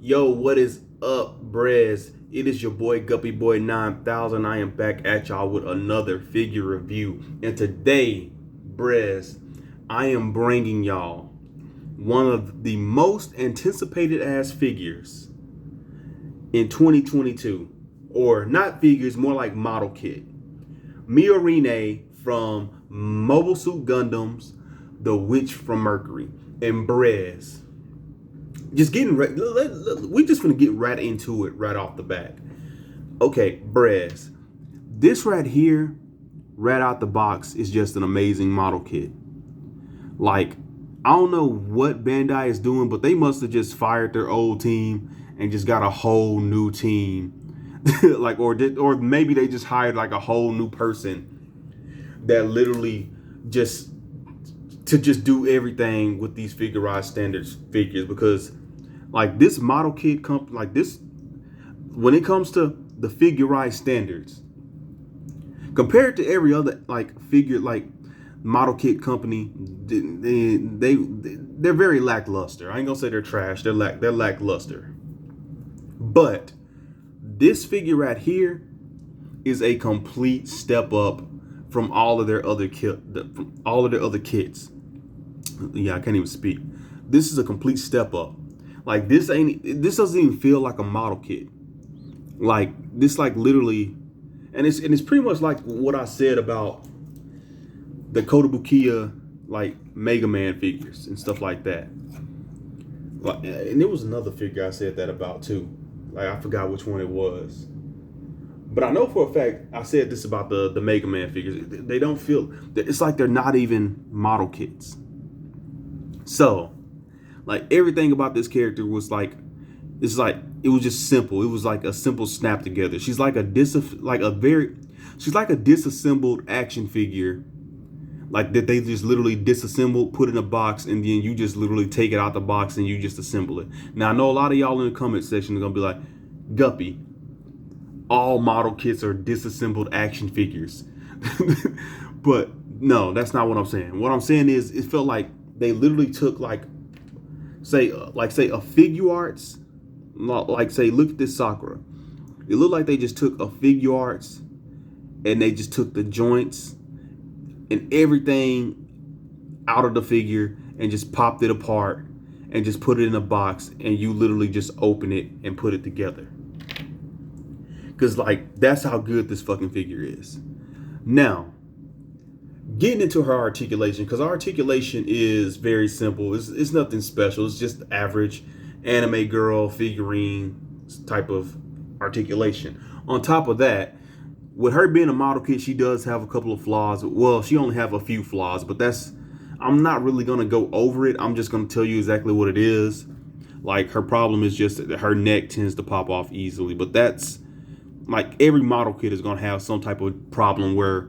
Yo, what is up, Brez? It is your boy Guppy Boy 9000. I am back at y'all with another figure review. And today, Brez, I am bringing y'all one of the most anticipated ass figures in 2022. Or not figures, more like model kit. MIORINE from Mobile Suit Gundam's The Witch from Mercury. And Brez, just getting we just gonna get right into it right off the bat. Okay, Brez, this right here, right out the box, is just an amazing model kit. Like, I don't know what Bandai is doing, but they must have just fired their old team and just got a whole new team. Like, or maybe they just hired like a whole new person that literally just do everything with these figurized standards figures. Because like this model kit company, like this, when it comes to the figurized standards, compared to every other like figure, like model kit company, they're very lackluster. I ain't gonna say they're trash. They're lackluster. But this figure right here is a complete step up from all of their other kits. Yeah, I can't even speak. This is a complete step up. Like this doesn't even feel like a model kit. Like this, like literally, and it's pretty much like what I said about the Kotobukiya like Mega Man figures and stuff like that. Like, and there was another figure I said that about too. Like I forgot which one it was. But I know for a fact I said this about the Mega Man figures. They don't feel, it's like they're not even model kits. So, like everything about this character was like, it was just simple. It was like a simple snap together. She's like a disassembled action figure, like that they just literally disassembled, put in a box, and then you just literally take it out the box and you just assemble it. Now I know a lot of y'all in the comment section are gonna be like, Guppy, all model kits are disassembled action figures. But no, that's not what I'm saying. What I'm saying is it felt like they literally took say a figure arts, like say, look at this Sakura. It looked like they just took a figure arts and they just took the joints and everything out of the figure and just popped it apart and just put it in a box, and you literally just open it and put it together. Cause like that's how good this fucking figure is. Now, getting into her articulation, because our articulation is very simple. It's nothing special. It's just average anime girl figurine type of articulation. On top of that, with her being a model kit, she does have a couple of flaws. Well, she only have a few flaws, but I'm not really gonna go over it. I'm just gonna tell you exactly what it is. Like her problem is just that her neck tends to pop off easily, but that's like every model kit is gonna have some type of problem where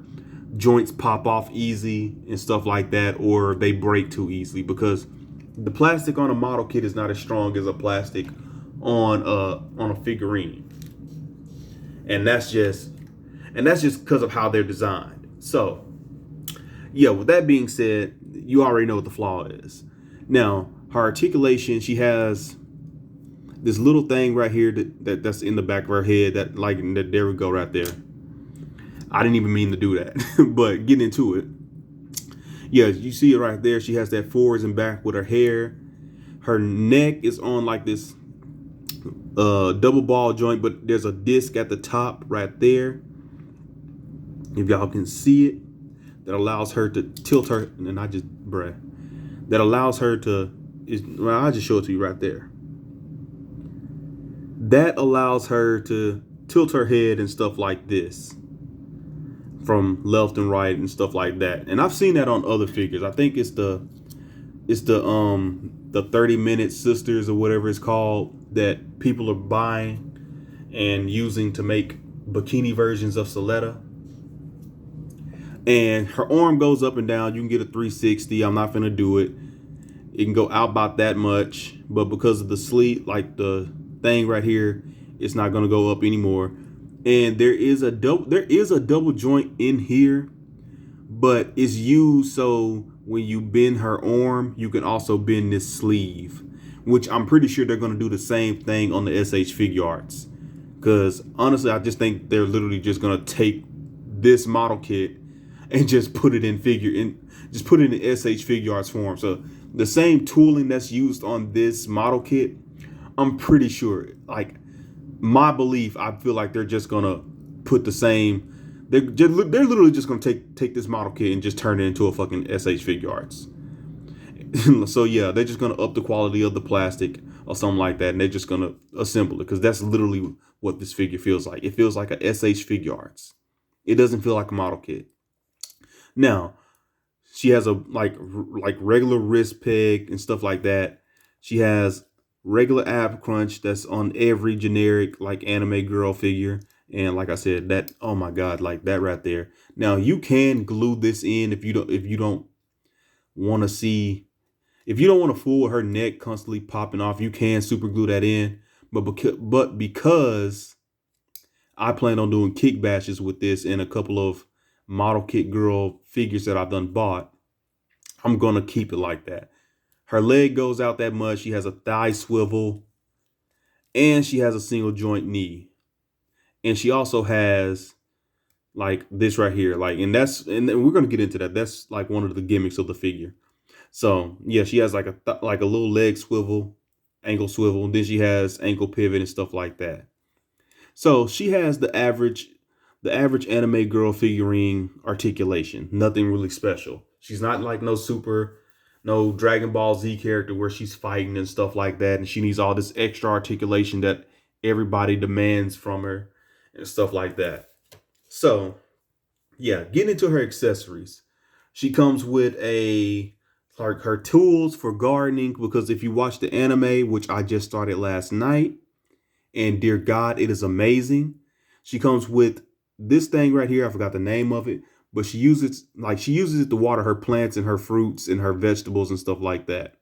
joints pop off easy and stuff like that, or they break too easily, because the plastic on a model kit is not as strong as a plastic on a figurine, and that's just because of how they're designed. So yeah, with that being said, you already know what the flaw is. Now, her articulation, she has this little thing right here that's in the back of her head that there we go right there. I didn't even mean to do that, but getting into it. Yeah, you see it right there. She has that forwards and back with her hair. Her neck is on like this double ball joint, but there's a disc at the top right there. If y'all can see it, that allows her to tilt her, and that allows her to, well, I'll just show it to you right there. That allows her to tilt her head and stuff like this, from left and right and stuff like that. And I've seen that on other figures. I think it's the 30-minute sisters or whatever it's called that people are buying and using to make bikini versions of Soletta. And her arm goes up and down. You can get a 360. I'm not gonna do it. It can go out about that much, but because of the sleeve, like the thing right here, it's not gonna go up anymore. And there is a double joint in here, but it's used so when you bend her arm, you can also bend this sleeve, which I'm pretty sure they're going to do the same thing on the SH Figure Arts. Because honestly, I just think they're literally just going to take this model kit and just put it in SH Figure Arts form. So the same tooling that's used on this model kit, I'm pretty sure, like my belief, I feel like they're just going to put the same. They're literally just going to take this model kit and just turn it into a fucking SH Figure Arts. So yeah, they're just gonna up the quality of the plastic or something like that, and they're just gonna assemble it, because that's literally what this figure feels like. It feels like a SH Figure Arts. It doesn't feel like a model kit. Now, she has a like regular wrist peg and stuff like that. She has regular ab crunch that's on every generic like anime girl figure. And like I said, that, oh my god, like that right there. Now you can glue this in if you don't want to see. If you don't want to fool her neck constantly popping off, you can super glue that in. But because I plan on doing kick bashes with this and a couple of model kit girl figures that I've done bought, I'm going to keep it like that. Her leg goes out that much. She has a thigh swivel. And she has a single joint knee. And she also has like this right here. And we're going to get into that. That's like one of the gimmicks of the figure. So yeah, she has like a little leg swivel, ankle swivel, and then she has ankle pivot and stuff like that. So she has the average anime girl figurine articulation. Nothing really special. She's not like no Dragon Ball Z character where she's fighting and stuff like that, and she needs all this extra articulation that everybody demands from her and stuff like that. So yeah, getting into her accessories. She comes with her tools for gardening, because if you watch the anime, which I just started last night, and dear God, it is amazing. She comes with this thing right here. I forgot the name of it, but she uses it to water her plants and her fruits and her vegetables and stuff like that.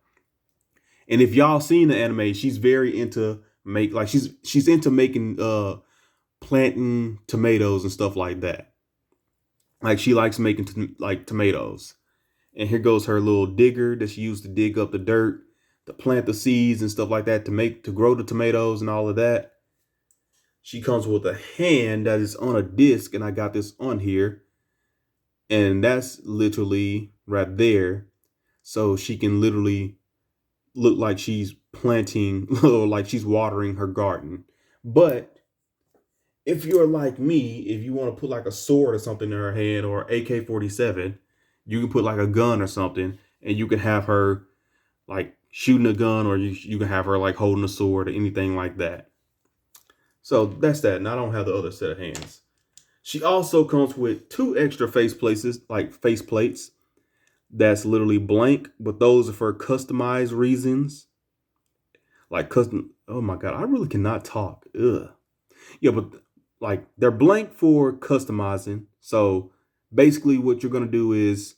And if y'all seen the anime, she's very into she's into making planting tomatoes and stuff like that. Like she likes making tomatoes. And here goes her little digger that she used to dig up the dirt, to plant the seeds and stuff like that, to grow the tomatoes and all of that. She comes with a hand that is on a disc, and I got this on here. And that's literally right there. So she can literally look like she's planting or like she's watering her garden. But if you're like me, if you want to put like a sword or something in her hand, or AK-47, you can put like a gun or something, and you can have her like shooting a gun, or you can have her like holding a sword or anything like that. So that's that. And I don't have the other set of hands. She also comes with 2 extra face plates that's literally blank, but those are for customized reasons. Like custom. Oh my god, I really cannot talk. Ugh. Yeah, but like they're blank for customizing. So basically what you're going to do is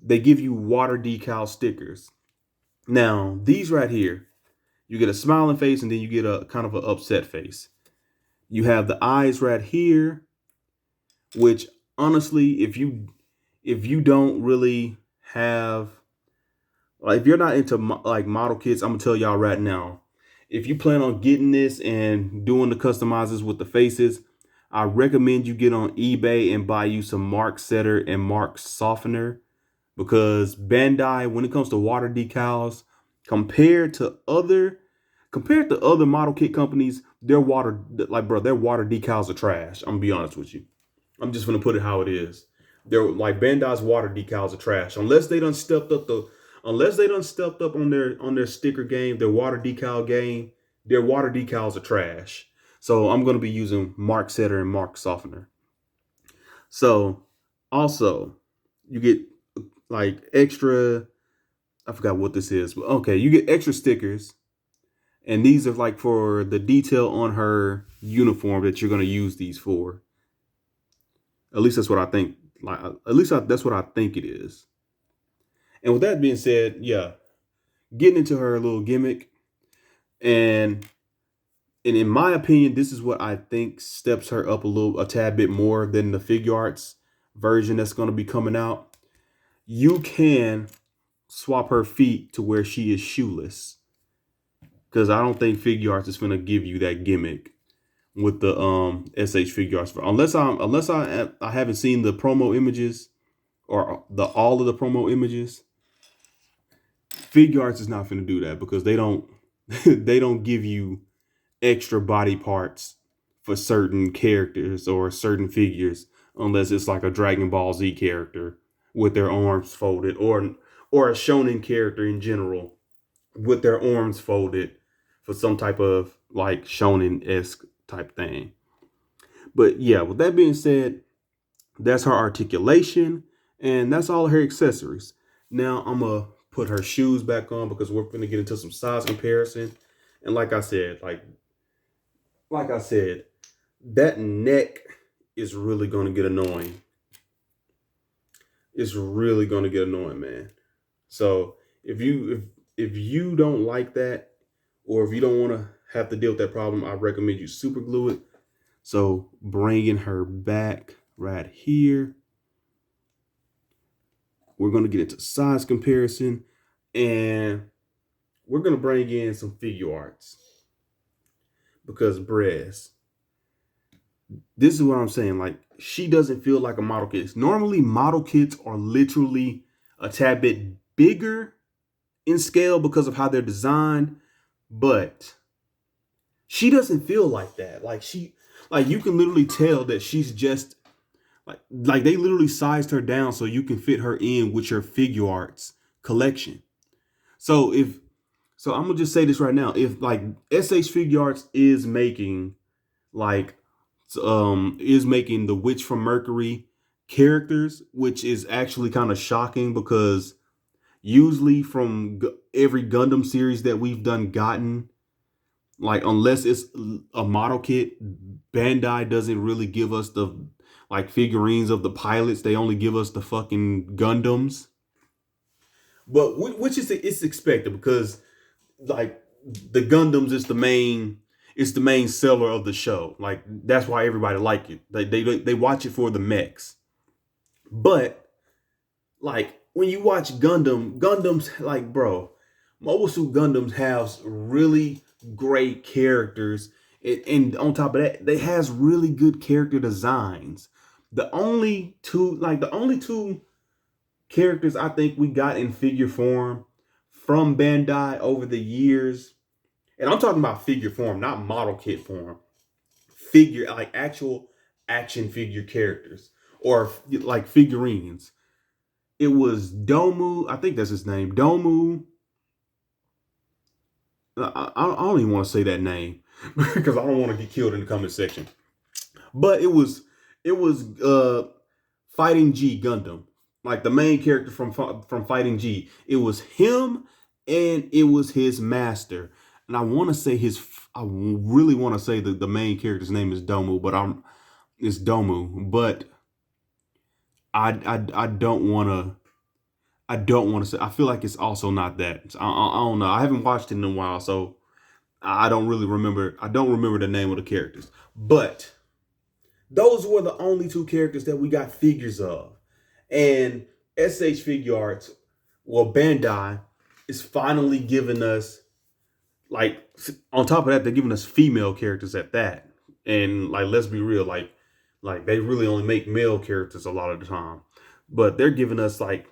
they give you water decal stickers. Now, these right here, you get a smiling face, and then you get a kind of an upset face. You have the eyes right here, which honestly, if you don't really have, like, if you're not into like model kits, I'm gonna tell y'all right now, if you plan on getting this and doing the customizers with the faces, I recommend you get on eBay and buy you some mark setter and mark softener, because Bandai, when it comes to water decals, compared to other model kit companies, their water decals are trash. I'm gonna be honest with you. I'm just gonna put it how it is. They're like, Bandai's water decals are trash. Unless they done stepped up on their sticker game, their water decal game, their water decals are trash. So I'm gonna be using mark setter and mark softener. So also you get like extra, I forgot what this is, but okay, you get extra stickers. And these are like for the detail on her uniform that you're going to use these for. At least that's what I think. That's what I think it is. And with that being said, yeah, getting into her little gimmick. And in my opinion, this is what I think steps her up a tad bit more than the figure arts version that's going to be coming out. You can swap her feet to where she is shoeless. because I don't think Figure Arts is gonna give you that gimmick with the SH Figure Arts, unless I haven't seen the promo images or the all of the promo images. Figure Arts is not gonna do that because they don't they don't give you extra body parts for certain characters or certain figures unless it's like a Dragon Ball Z character with their arms folded, or a shonen character in general with their arms folded for some type of like shonen-esque type thing. But yeah, with that being said, that's her articulation and that's all her accessories. Now I'm gonna put her shoes back on because we're gonna get into some size comparison. And like I said, that neck is really gonna get annoying. It's really gonna get annoying, man. So if you don't like that, or if you don't want to have to deal with that problem, I recommend you super glue it. So bringing her back right here, we're gonna get into size comparison, and we're gonna bring in some Figure Arts because Brez, this is what I'm saying. Like, she doesn't feel like a model kit. Normally, model kits are literally a tad bit bigger in scale because of how they're designed, but she doesn't feel like that. Like you can literally tell that she's just like they literally sized her down so you can fit her in with your Figure Arts collection. So I'm gonna just say this right now. If like SH Figure Arts is making the Witch from Mercury characters, which is actually kind of shocking because usually from every Gundam series that we've gotten, like unless it's a model kit, Bandai doesn't really give us the like figurines of the pilots. They only give us the fucking Gundams. But which is it's expected because like the Gundams is the main seller of the show. Like that's why everybody like it. They watch it for the mechs. But like when you watch Gundams, like bro, Mobile Suit Gundams have really great characters, and on top of that, they has really good character designs. The only two characters I think we got in figure form from Bandai over the years, and I'm talking about figure form, not model kit form, figure like actual action figure characters or like figurines. It was Domu, I think that's his name, Domu. I don't even want to say that name because I don't want to get killed in the comment section. But it was Fighting G Gundam, like the main character from Fighting G. It was him and it was his master. And I really want to say that the main character's name is Domu, but it's Domu. But I don't want to. I don't want to say. I feel like it's also not that. I don't know. I haven't watched it in a while, so I don't really remember. I don't remember the name of the characters. But those were the only two characters that we got figures of. And SH Figure Arts, well, Bandai is finally giving us, like, on top of that, they're giving us female characters at that. And like, let's be real, like they really only make male characters a lot of the time. But they're giving us like,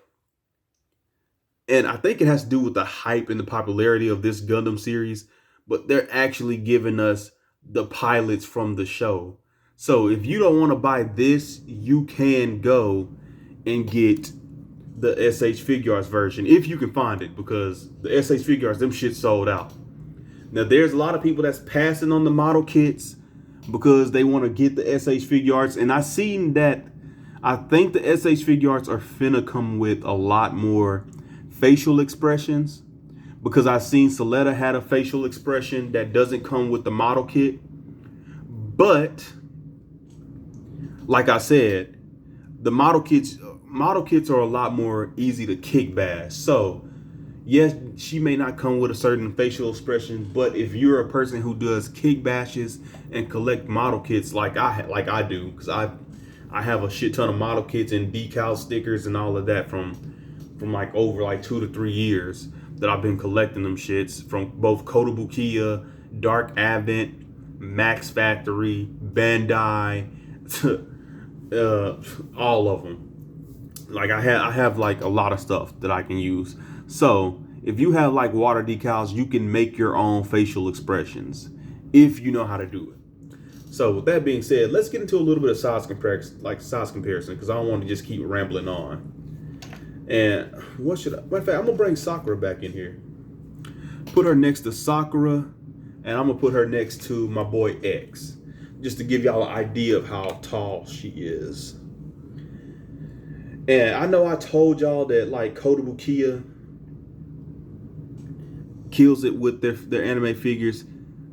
and I think it has to do with the hype and the popularity of this Gundam series, but they're actually giving us the pilots from the show. So if you don't want to buy this, you can go and get the SH Figure Arts version if you can find it, because the SH Figure Arts, them shit sold out. Now there's a lot of people that's passing on the model kits because they want to get the SH Figure Arts, and I seen that. I think the SH Figure Arts are finna come with a lot more facial expressions, because I've seen Soletta had a facial expression that doesn't come with the model kit. But like I said, the model kits are a lot more easy to kick bash. So yes, she may not come with a certain facial expression, but if you're a person who does kick bashes and collect model kits like I do, because I have a shit ton of model kits and decal stickers and all of that from like over like 2 to 3 years that I've been collecting them shits from both Kotobukiya, Dark Advent, Max Factory, Bandai, all of them. Like I have like a lot of stuff that I can use. So if you have like water decals, you can make your own facial expressions if you know how to do it. So with that being said, let's get into a little bit of size comparison, because I don't want to just keep rambling on. And what should I? Matter of fact, I'm gonna bring Sakura back in here. Put her next to Sakura, and I'm gonna put her next to my boy X, just to give y'all an idea of how tall she is. And I know I told y'all that like Kotobukiya kills it with their anime figures.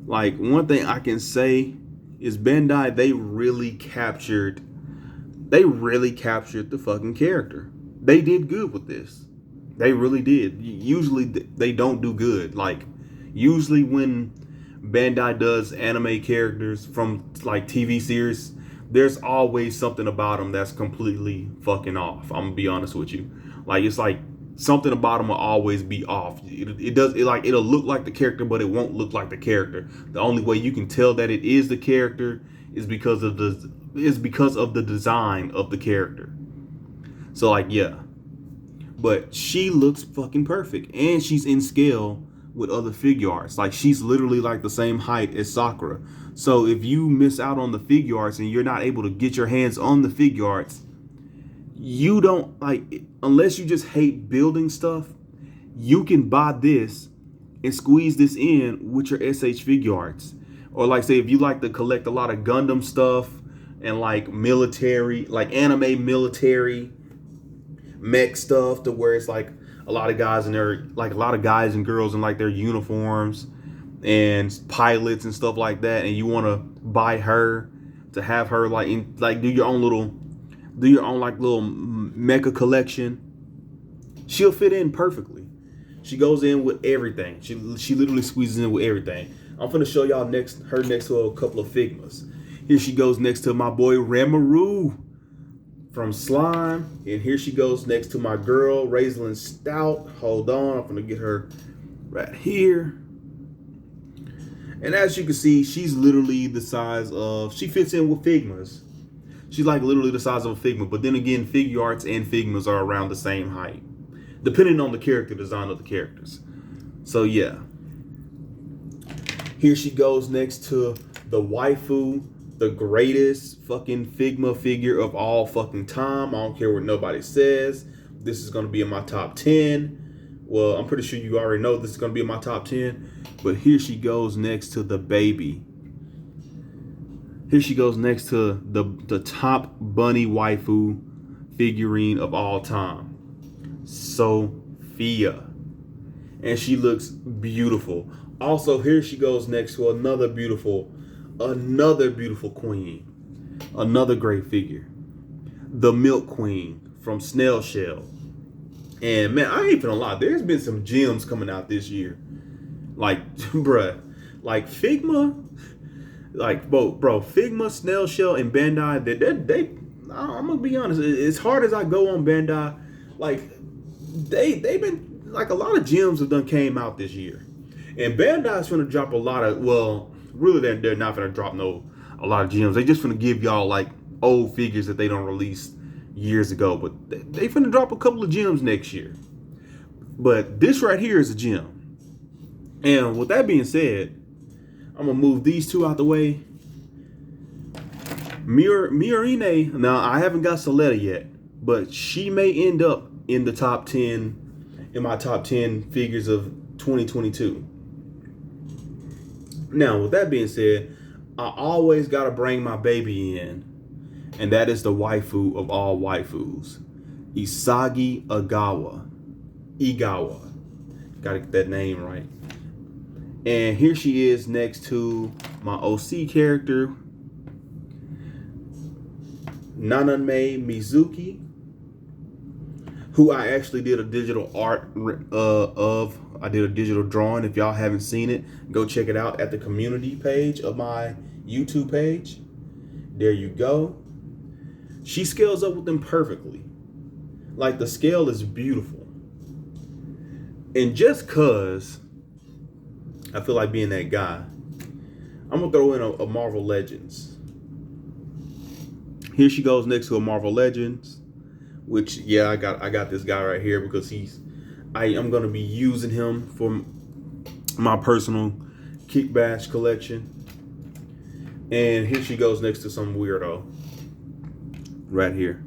Like, one thing I can say is Bandai, they really captured the fucking character. They did good with this. They really did. Usually they don't do good. Like, usually when Bandai does anime characters from like TV series, there's always something about them that's completely fucking off. I'm gonna be honest with you. Like, it's like something about them will always be off. It'll look like the character, but it won't look like the character. The only way you can tell that it is the character is because of the design of the character. So like, yeah. But she looks fucking perfect, and she's in scale with other figure arts. Like, she's literally like the same height as Sakura. So if you miss out on the figure arts and you're not able to get your hands on the figure arts, you don't like, unless you just hate building stuff, you can buy this and squeeze this in with your SH figure arts. Or like, say if you like to collect a lot of Gundam stuff and like military, like anime military mech stuff, to where it's like a lot of guys in their, like a lot of guys and girls in like their uniforms and pilots and stuff like that, and you want to buy her to have her like do your own like little mecha collection, she'll fit in perfectly. She goes in with everything. She literally squeezes in with everything. I'm gonna show y'all her next to a couple of Figmas. Here she goes next to my boy Ranmaru from Slime, and here she goes next to my girl Raislyn Stout. Hold on, I'm gonna get her right here. And as you can see, she's literally the size of, she fits in with Figmas. She's like literally the size of a Figma. But then again, figure arts and Figmas are around the same height, depending on the character design of the characters. So yeah. Here she goes next to the waifu, the greatest fucking Figma figure of all fucking time. I don't care what nobody says. This is going to be in my top 10. Well, I'm pretty sure you already know this is going to be in my top 10. But here she goes next to the baby. Here she goes next to the top bunny waifu figurine of all time, Sophia. And she looks beautiful. Also, here she goes next to another beautiful queen. Another great figure. The Milk Queen from Snail Shell. And man, I ain't gonna lie, there's been some gems coming out this year. Like, bruh, like Figma, like bro, Figma, Snail Shell, and Bandai, they I'm gonna be honest, as hard as I go on Bandai, like they've been, like, a lot of gems have done came out this year. And Bandai's gonna drop a lot of, well, really they're not gonna drop a lot of gems. They just gonna give y'all like old figures that they don't release years ago, but they finna drop a couple of gems next year. But this right here is a gem. And with that being said, I'm gonna move these two out the way. MIORINE, now I haven't got Soletta yet, but she may end up in the top 10, in my top 10 figures of 2022. Now, with that being said, I always gotta bring my baby in, and that is the waifu of all waifus, Isagi Igawa. Gotta get that name right. And here she is next to my OC character, Naname Mizuki, who I actually did a digital art of. I did a digital drawing. If y'all haven't seen it, go check it out at the community page of my YouTube page. There you go. She scales up with them perfectly. Like, the scale is beautiful. And just cause I feel like being that guy, I'm gonna throw in a Marvel Legends. Here she goes next to a Marvel Legends, which yeah, I got this guy right here because I'm gonna be using him for my personal kick bash collection. And here she goes next to some weirdo right here.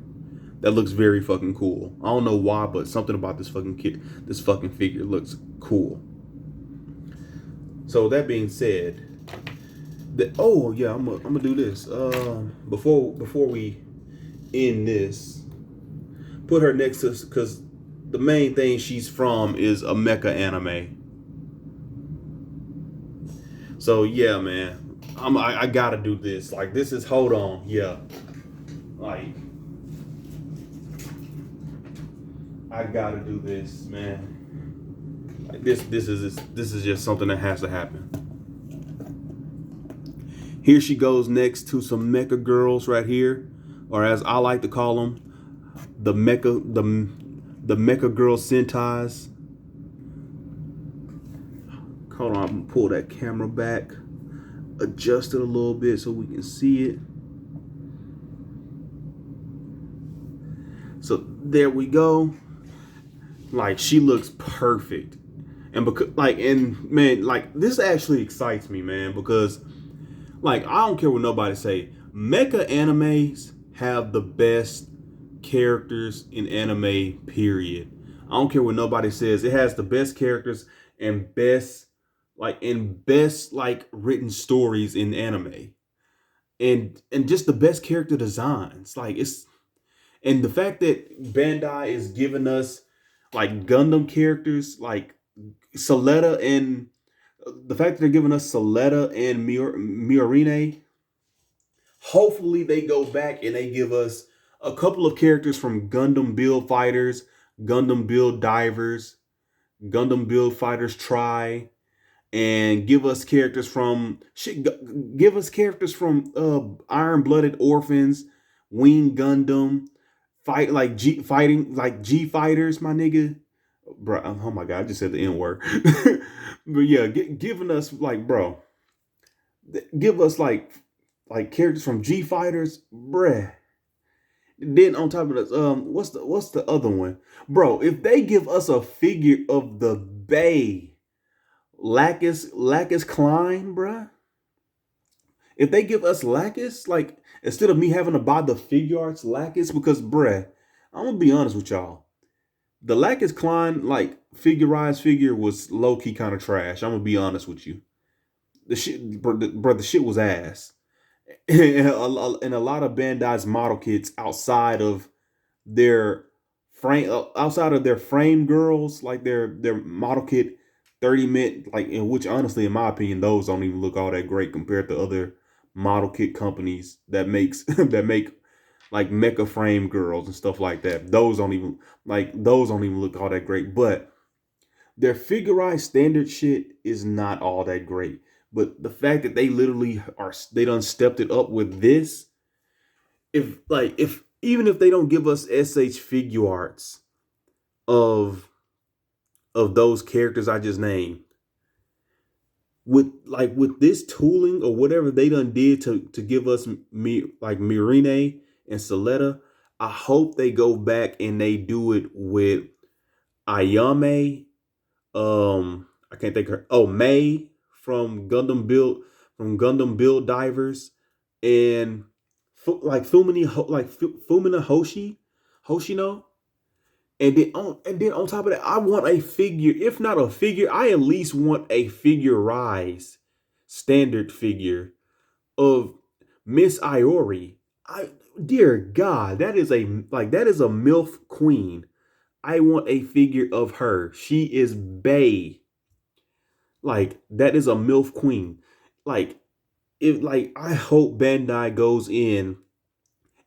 That looks very fucking cool. I don't know why, but something about this fucking figure looks cool. So that being said, oh yeah, I'm gonna do this. Before we end this, put her next to, because the main thing she's from is a mecha anime. So yeah, man, I gotta do this. Like this is, hold on, yeah, like I gotta do this, man. Like this is just something that has to happen. Here she goes next to some mecha girls right here, or as I like to call them, the mecha girl sentais. Hold on, I'm gonna pull that camera back, adjust it a little bit so we can see it. So there we go. Like she looks perfect, and because man, like this actually excites me, man, because like I don't care what nobody say, mecha animes have the best characters in anime. Period. I don't care what nobody says. It has the best characters and best written stories in anime, and just the best character designs. Like it's and the fact that Bandai is giving us like Gundam characters like Soletta, and the fact that they're giving us Soletta and MIORINE, hopefully they go back and they give us a couple of characters from Gundam Build Fighters, Gundam Build Divers, Gundam Build Fighters Try, and give us characters from Iron Blooded Orphans, Wing Gundam, fighting like G fighters, my nigga. Bro, oh my god, I just said the N word. But yeah, giving us like, bro, give us like characters from G fighters, bruh. Then on top of this, what's the other one, bro? If they give us a figure of the Bay Lacus Klein, bruh. If they give us Lacus, like instead of me having to buy the figure arts Lacus, because bruh, I'm gonna be honest with y'all. The Lacus Klein like figurized figure was low key kind of trash. I'm gonna be honest with you. The shit, bro, the shit was ass. And a lot of Bandai's model kits their outside of their frame girls, like their model kit 30 mint, like in which honestly, in my opinion, those don't even look all that great compared to other model kit companies that makes that make like mecha frame girls and stuff like that. Those don't even look all that great. But their figurized standard shit is not all that great. But the fact that they done stepped it up with this, if even if they don't give us SH figure arts of those characters I just named, with this tooling or whatever they done did to give us MIORINE and Soletta, I hope they go back and they do it with Ayame. I can't think of her. Oh, May from Gundam Build Divers, and Fumina Hoshino. And then on top of that, I want a figure. If not a figure, I at least want a figurized standard figure of Miss Iori. Dear God, that is a MILF queen. I want a figure of her. She is bae. Like that is a MILF queen. Like I hope Bandai goes in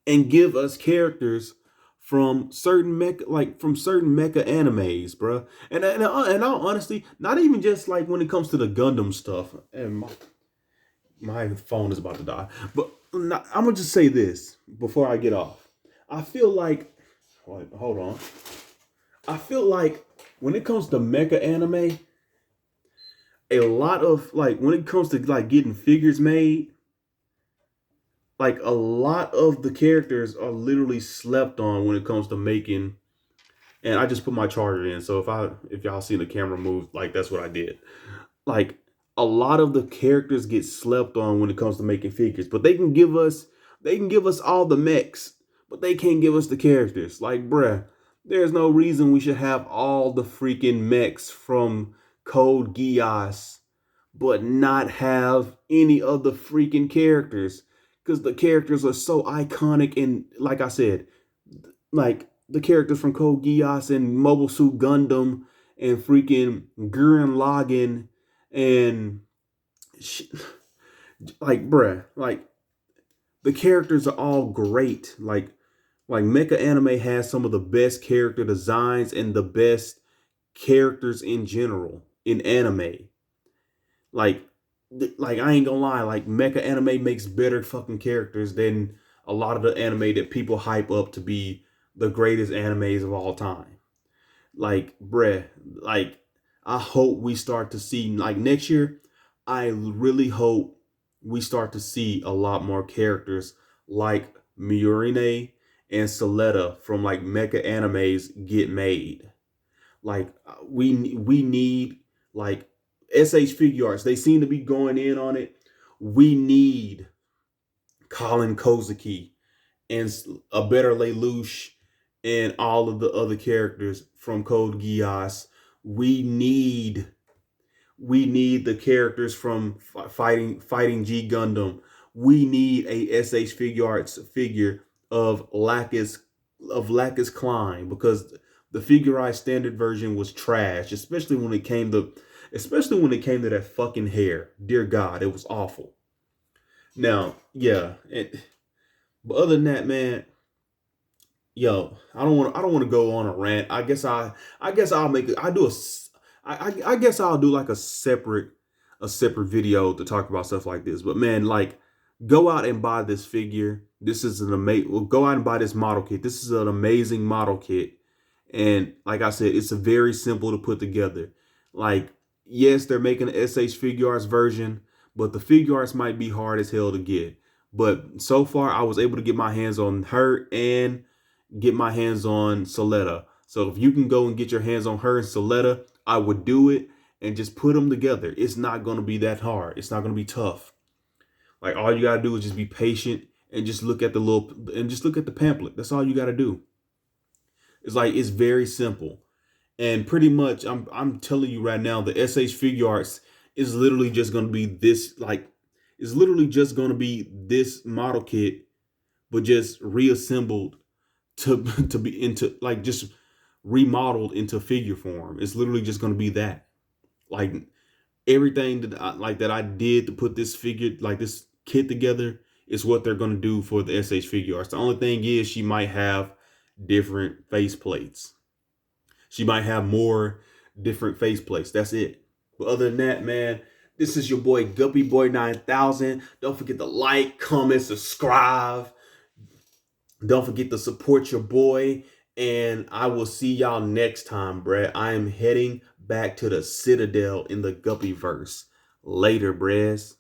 and give us characters from certain mecha animes, bro. And I'll honestly, not even just like when it comes to the Gundam stuff. And my phone is about to die. But I'm gonna just say this before I get off. I feel like, hold on. I feel like when it comes to mecha anime, a lot of like when it comes to like getting figures made, like a lot of the characters are literally slept on when it comes to making. And I just put my charger in, so if y'all see the camera move, like that's what I did. Like a lot of the characters get slept on when it comes to making figures, but they can give us all the mechs, but they can't give us the characters. Like, bruh, there's no reason we should have all the freaking mechs from Code Geass, but not have any of the freaking characters. Because the characters are so iconic, and like I said, like the characters from Code Geass and Mobile Suit Gundam and freaking Gurren Lagann and like bruh, like the characters are all great. Like mecha anime has some of the best character designs and the best characters in general in anime. Like like I ain't gonna lie, like mecha anime makes better fucking characters than a lot of the anime that people hype up to be the greatest animes of all time. Like, bruh, like I hope we start to see like next year. I really hope we start to see a lot more characters like MIORINE and Soletta from like mecha animes get made. Like we need like SH figure arts. They seem to be going in on it. We need Colin Kozuki and a better Lelouch and all of the other characters from Code Geass. We need the characters from fighting G Gundam. We need a SH figure arts figure of Lacus Klein, because the figure art standard version was trash, especially when it came to that fucking hair. Dear God, it was awful. Now, yeah, but other than that, man, yo, I don't want to go on a rant. I guess I'll make it. I guess I'll do like a separate video to talk about stuff like this. But man, like go out and buy this figure. This is an amazing. Well, go out and buy this model kit. This is an amazing model kit, and like I said, it's a very simple to put together. Like yes, they're making an SH figure arts version, but the figure arts might be hard as hell to get. But so far, I was able to get my hands on her and get my hands on Soletta. So if you can go and get your hands on her and Soletta, I would do it and just put them together. It's not going to be that hard. It's not going to be tough. Like all you got to do is just be patient and just look at the pamphlet. That's all you got to do. It's like it's very simple. And pretty much I'm telling you right now, the SH figure arts is literally just going to be this model kit, but just reassembled to be into like just remodeled into figure form. It's literally just going to be that. Like everything that I did to put this kit together is what they're going to do for the SH figure arts. The only thing is she might have different face plates. She might have more different face plates. That's it. But other than that, man, this is your boy Guppy Boy 9000. Don't forget to like, comment, subscribe. Don't forget to support your boy. And I will see y'all next time, bruh. I am heading back to the Citadel in the Guppy verse. Later, bruhs.